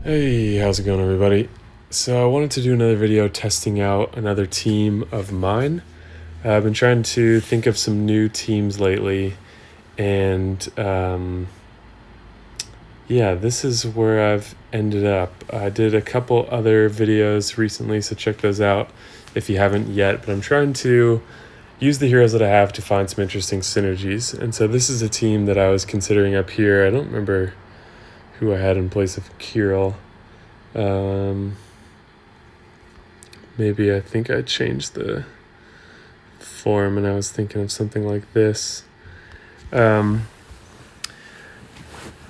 Hey, how's it going, everybody? So I wanted to do another video testing out another team of mine. I've been trying to think of some new teams lately, and yeah, this is where I've ended up. I did a couple other videos recently, so check those out if you haven't yet, but I'm trying to use the heroes that I have to find some interesting synergies. And so this is a team that I was considering up here. I don't remember who I had in place of Kirill. Maybe I think I changed the form and I was thinking of something like this. So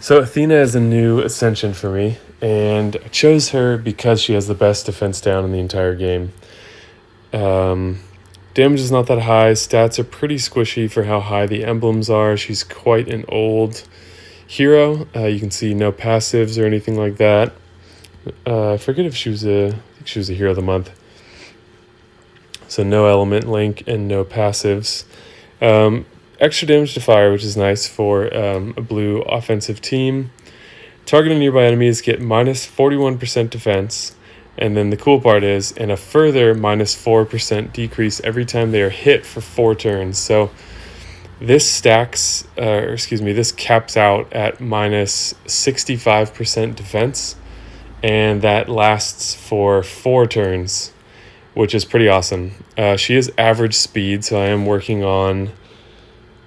Athena is a new ascension for me, and I chose her because she has the best defense down in the entire game. Damage is not that high. Stats are pretty squishy for how high the emblems are. She's quite an old hero. You can see no passives or anything like that. I forget if I think she was a hero of the month. So no element link and no passives. Extra damage to fire, which is nice for a blue offensive team. Targeting nearby enemies get minus 41% defense. And then the cool part is, and a further minus 4% decrease every time they are hit for 4 turns. So this this caps out at minus 65% defense. And that lasts for 4 turns, which is pretty awesome. She is average speed, so I am working on...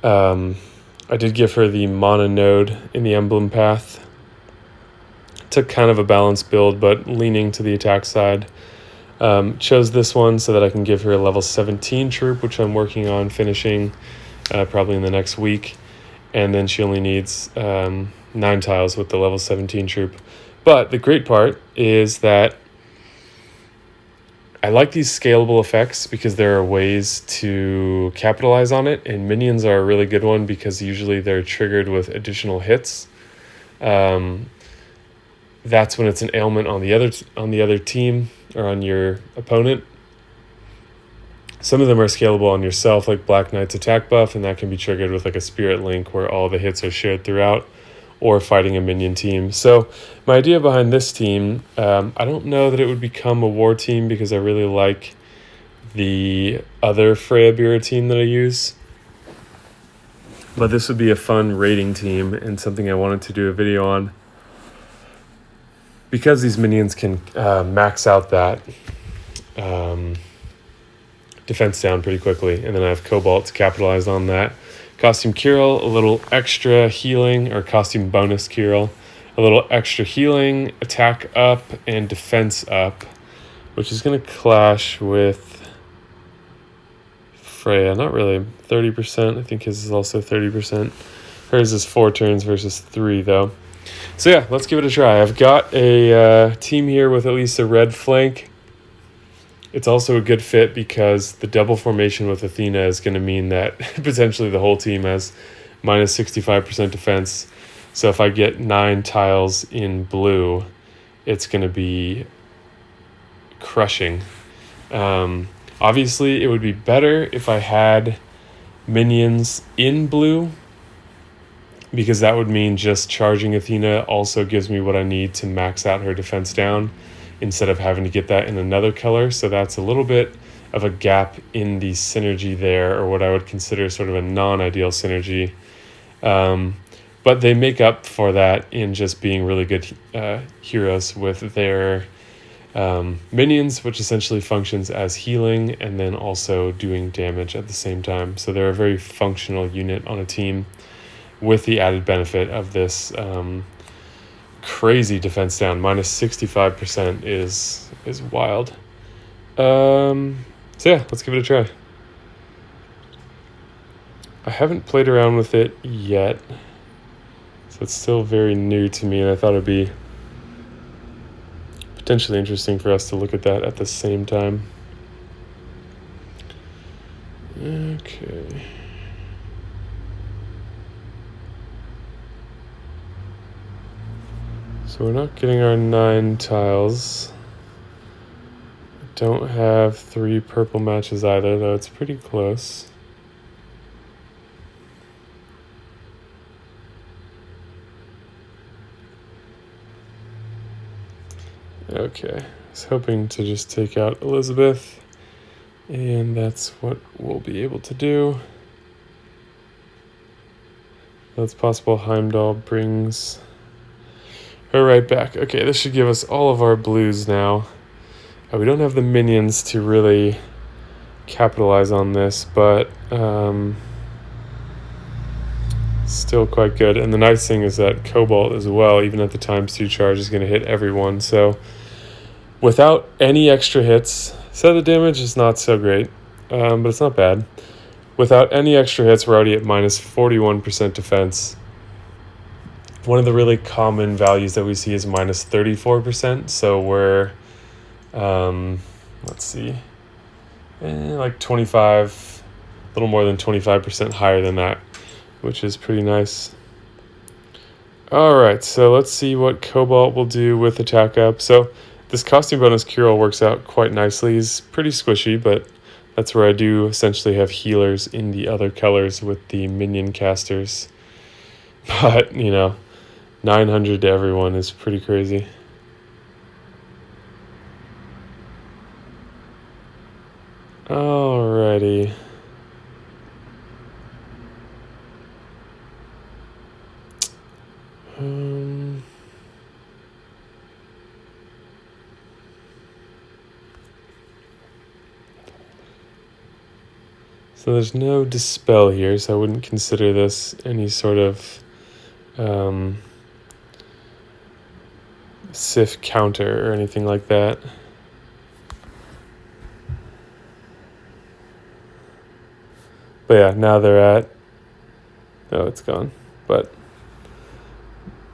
I did give her the mana node in the emblem path. Took kind of a balanced build, but leaning to the attack side. Chose this one so that I can give her a level 17 troop, which I'm working on finishing probably in the next week. And then she only needs 9 tiles with the level 17 troop. But the great part is that I like these scalable effects because there are ways to capitalize on it, and minions are a really good one because usually they're triggered with additional hits. That's when it's an ailment on the other team or on your opponent. Some of them are scalable on yourself, like Black Knight's attack buff, and that can be triggered with like a Spirit Link where all the hits are shared throughout, or fighting a minion team. So my idea behind this team, I don't know that it would become a war team because I really like the other Freya Bira team that I use. But this would be a fun raiding team and something I wanted to do a video on. Because these minions can max out that defense down pretty quickly. And then I have Cobalt to capitalize on that. Costume Kirill, a little extra healing, or costume bonus Kirill, a little extra healing, attack up, and defense up, which is going to clash with Freya. Not really, 30%. I think his is also 30%. Hers is 4 turns versus 3, though. So yeah, let's give it a try. I've got a team here with at least a red flank. It's also a good fit because the double formation with Athena is going to mean that potentially the whole team has minus 65% defense. So if I get 9 tiles in blue, it's going to be crushing. Obviously, it would be better if I had minions in blue, because that would mean just charging Athena also gives me what I need to max out her defense down, instead of having to get that in another color. So that's a little bit of a gap in the synergy there, or what I would consider sort of a non-ideal synergy. But they make up for that in just being really good heroes with their minions, which essentially functions as healing and then also doing damage at the same time. So they're a very functional unit on a team, with the added benefit of this crazy defense down. Minus 65% is wild. So yeah, let's give it a try. I haven't played around with it yet, so it's still very new to me, and I thought it'd be potentially interesting for us to look at that at the same time. Okay. So we're not getting our 9 tiles. Don't have 3 purple matches either, though it's pretty close. Okay, I was hoping to just take out Elizabeth, and that's what we'll be able to do. That's possible. Heimdall brings her right back. Okay, this should give us all of our blues now. We don't have the minions to really capitalize on this, but still quite good. And the nice thing is that Cobalt as well, even at the ×2 charge, is going to hit everyone. So without any extra hits, so the damage is not so great, but it's not bad. Without any extra hits, we're already at minus 41% defense. One of the really common values that we see is minus 34%. So we're, let's see, like 25, a little more than 25% higher than that, which is pretty nice. All right, so let's see what Cobalt will do with attack up. So this costume bonus Kirill works out quite nicely. He's pretty squishy, but that's where I do essentially have healers in the other colors with the minion casters. But, 900 to everyone is pretty crazy. Alrighty. So there's no dispel here, so I wouldn't consider this any sort of Sif counter or anything like that. But yeah, now they're at... Oh, it's gone. But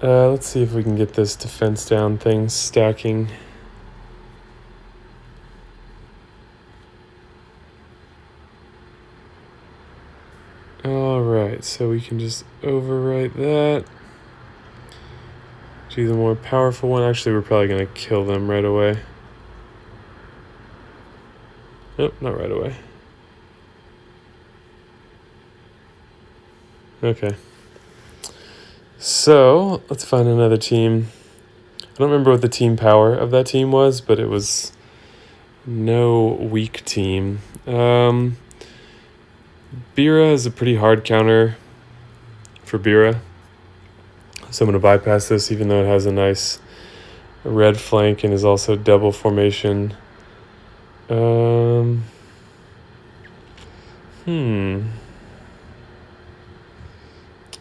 let's see if we can get this defense down thing stacking. Alright, so we can just overwrite that. Do the more powerful one. Actually, we're probably going to kill them right away. Nope, not right away. Okay. So, let's find another team. I don't remember what the team power of that team was, but it was no weak team. Bira is a pretty hard counter for Bira. So I'm going to bypass this, even though it has a nice red flank and is also double formation.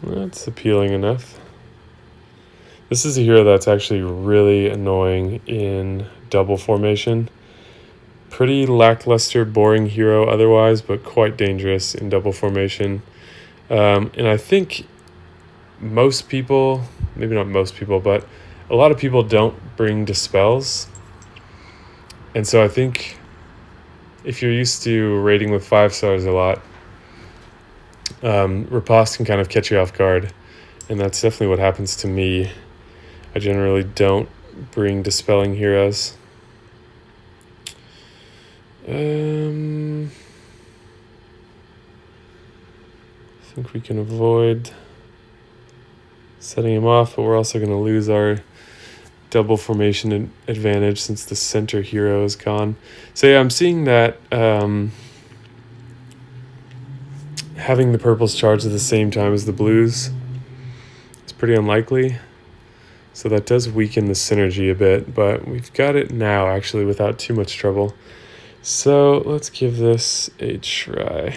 That's appealing enough. This is a hero that's actually really annoying in double formation. Pretty lackluster, boring hero otherwise, but quite dangerous in double formation. And I think most people, maybe not most people, but a lot of people don't bring dispels. And so I think if you're used to raiding with 5 stars a lot, riposte can kind of catch you off guard. And that's definitely what happens to me. I generally don't bring dispelling heroes. I think we can avoid setting him off, but we're also going to lose our double formation advantage since the center hero is gone. So yeah, I'm seeing that having the purples charge at the same time as the blues is pretty unlikely. So that does weaken the synergy a bit, but we've got it now actually without too much trouble. So let's give this a try.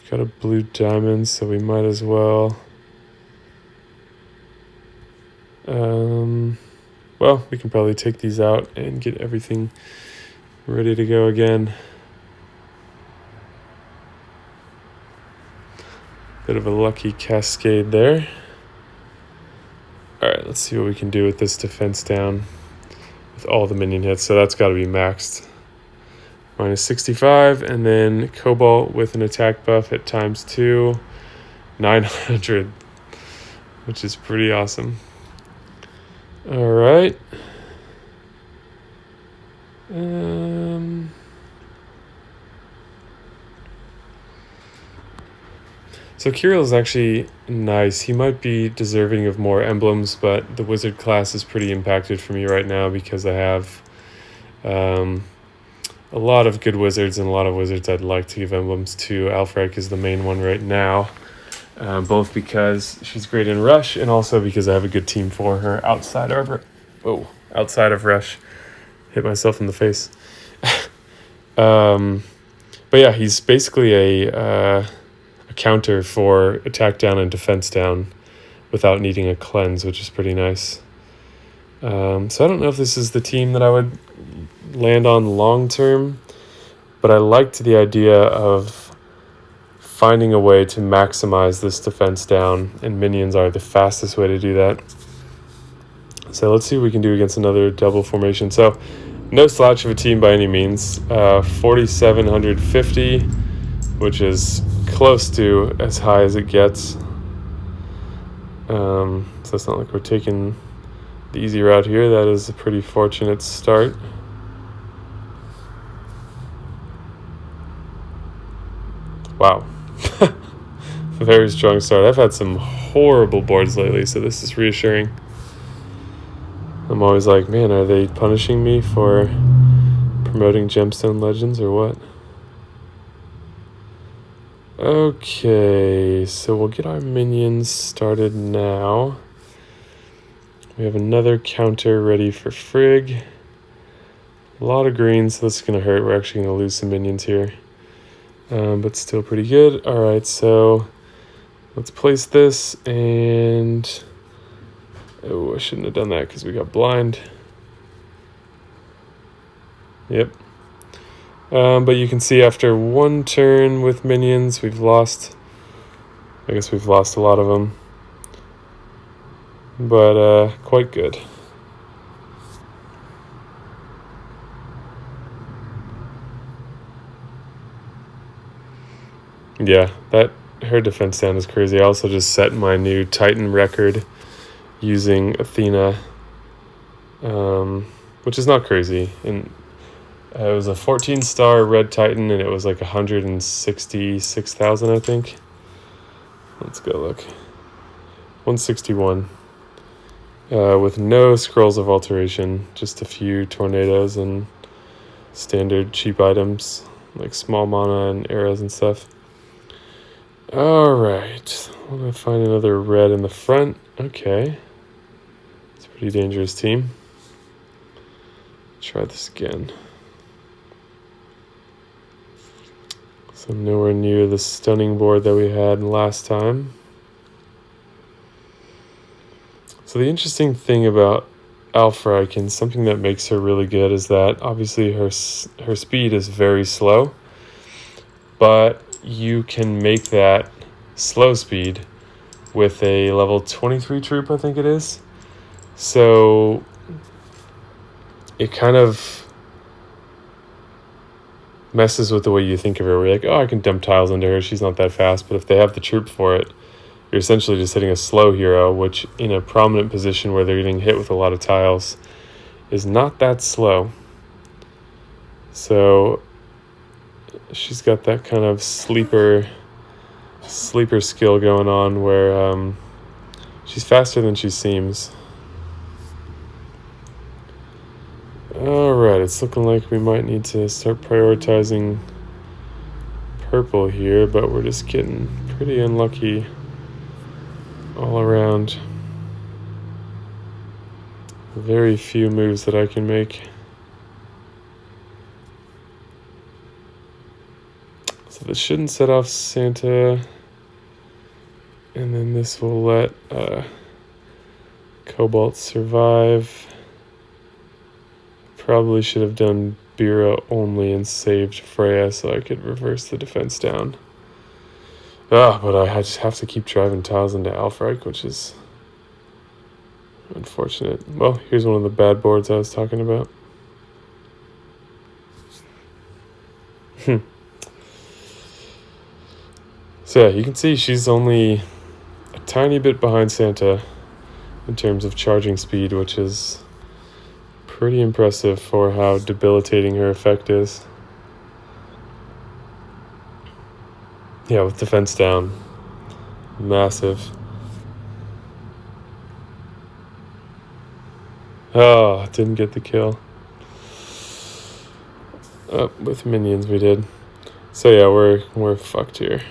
We've got a blue diamond, so we might as well. Well, we can probably take these out and get everything ready to go again. Bit of a lucky cascade there. Alright, let's see what we can do with this defense down with all the minion hits. So that's got to be maxed. Minus 65, and then Cobalt with an attack buff at ×2, 900, which is pretty awesome. Alright. So Kirill is actually nice. He might be deserving of more emblems, but the wizard class is pretty impacted for me right now because I have a lot of good wizards and a lot of wizards I'd like to give emblems to. Alfred is the main one right now, both because she's great in Rush and also because I have a good team for her outside of Rush. Hit myself in the face. But yeah, he's basically a counter for attack down and defense down without needing a cleanse, which is pretty nice. So I don't know if this is the team that I would land on long term, but I liked the idea of finding a way to maximize this defense down, and minions are the fastest way to do that. So let's see what we can do against another double formation. So no slouch of a team by any means. 4,750, which is close to as high as it gets. So it's not like we're taking the easy route here. That is a pretty fortunate start. Wow. Very strong start. I've had some horrible boards lately, so this is reassuring. I'm always like, man, are they punishing me for promoting Gemstone Legends or what? Okay, so we'll get our minions started now. We have another counter ready for Frigg. A lot of greens, so this is going to hurt. We're actually going to lose some minions here. But still pretty good. Alright, so let's place this and... Oh, I shouldn't have done that because we got blind. Yep. But you can see after one turn with minions, we've lost... I guess we've lost a lot of them. But quite good. Yeah, her defense down is crazy. I also just set my new Titan record using Athena, which is not crazy. And it was a 14-star red Titan, and it was like 166,000, I think. Let's go look. 161. With no scrolls of alteration, just a few tornadoes and standard cheap items like small mana and arrows and stuff. Alright, I'm going to find another red in the front. Okay. It's a pretty dangerous team. Try this again. So nowhere near the stunning board that we had last time. So the interesting thing about Alfreik, and something that makes her really good, is that obviously her speed is very slow, but you can make that slow speed with a level 23 troop, I think it is. So it kind of messes with the way you think of her. We're like, oh, I can dump tiles into her. She's not that fast. But if they have the troop for it, you're essentially just hitting a slow hero, which in a prominent position where they're getting hit with a lot of tiles is not that slow. So she's got that kind of sleeper skill going on where she's faster than she seems. Alright, it's looking like we might need to start prioritizing purple here, but we're just getting pretty unlucky all around. Very few moves that I can make. So this shouldn't set off Santa, and then this will let Cobalt survive. Probably should have done Bira only and saved Freya so I could reverse the defense down. But I just have to keep driving tiles into Alfreik, which is unfortunate. Well, here's one of the bad boards I was talking about. So yeah, you can see she's only a tiny bit behind Santa in terms of charging speed, which is pretty impressive for how debilitating her effect is. Yeah, with defense down, Massive. Oh, didn't get the kill. Oh, with minions we did. So yeah, we're fucked here.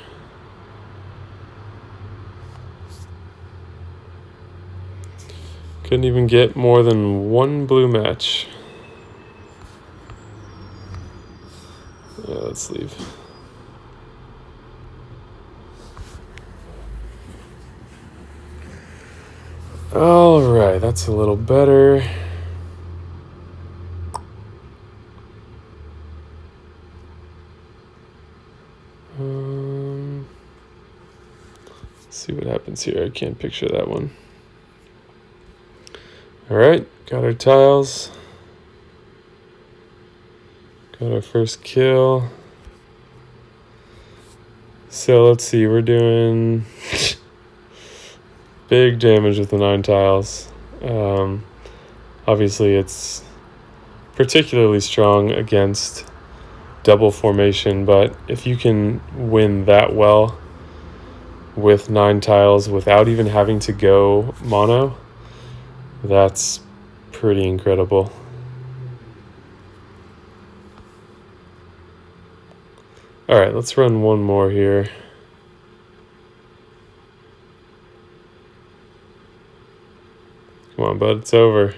Couldn't even get more than one blue match. Yeah, let's leave. Alright, that's a little better. Let's see what happens here. I can't picture that one. Alright, got our tiles. Got our first kill. So let's see, we're doing big damage with the 9 tiles. Obviously it's particularly strong against double formation, but if you can win that well with 9 tiles without even having to go mono, that's pretty incredible. Alright, let's run one more here. Come on, bud, it's over.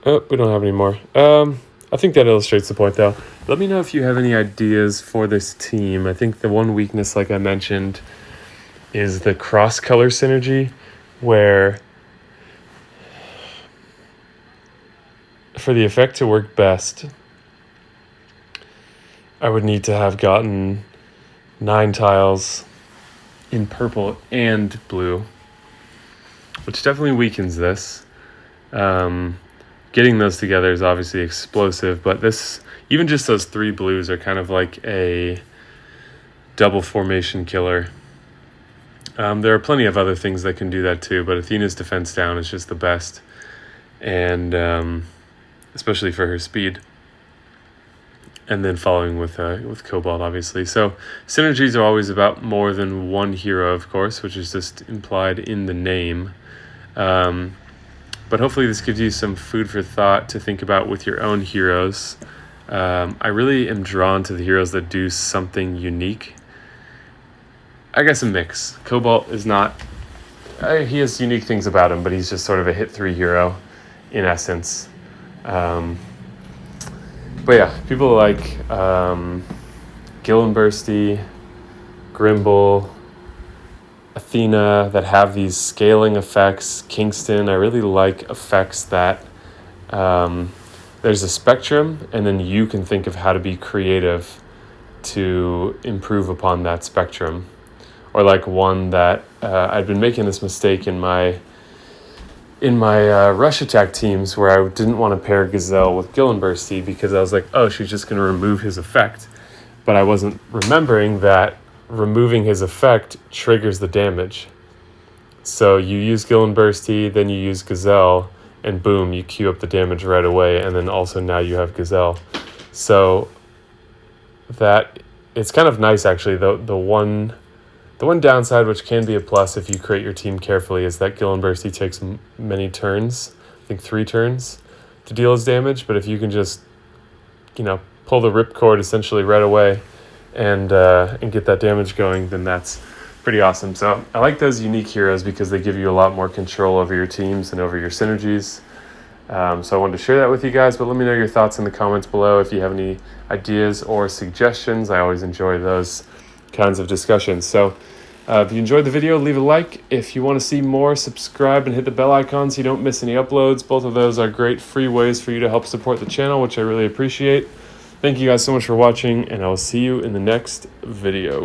Oh, we don't have any more. I think that illustrates the point, though. Let me know if you have any ideas for this team. I think the one weakness, like I mentioned, is the cross-color synergy, where for the effect to work best, I would need to have gotten 9 tiles in purple and blue, which definitely weakens this. Getting those together is obviously explosive, but this, even just those 3 blues are kind of like a double formation killer. There are plenty of other things that can do that too, but Athena's defense down is just the best, and especially for her speed. And then following with Cobalt, obviously. So synergies are always about more than one hero, of course, which is just implied in the name. But hopefully this gives you some food for thought to think about with your own heroes. I really am drawn to the heroes that do something unique. I guess a mix. Cobalt is not... he has unique things about him, but he's just sort of a hit 3 hero in essence. But yeah, people like Gillenbursty, Grimble, Athena that have these scaling effects. Kingston, I really like effects that there's a spectrum, and then you can think of how to be creative to improve upon that spectrum. Or like one that I'd been making this mistake in my rush attack teams, where I didn't want to pair Gazelle with Gillenbursty because I was like, oh, she's just going to remove his effect. But I wasn't remembering that removing his effect triggers the damage. So you use Gillenbursty, then you use Gazelle, and boom, you queue up the damage right away, and then also now you have Gazelle. So that, it's kind of nice actually. The one downside, which can be a plus if you create your team carefully, is that Gillenbursty takes many turns, I think 3 turns, to deal his damage. But if you can just, pull the ripcord essentially right away and get that damage going, then that's pretty awesome. So I like those unique heroes because they give you a lot more control over your teams and over your synergies. So I wanted to share that with you guys, but let me know your thoughts in the comments below if you have any ideas or suggestions. I always enjoy those kinds of discussions. So if you enjoyed the video, leave a like. If you want to see more, subscribe and hit the bell icon so you don't miss any uploads. Both of those are great free ways for you to help support the channel, which I really appreciate. Thank you guys so much for watching, and I will see you in the next video.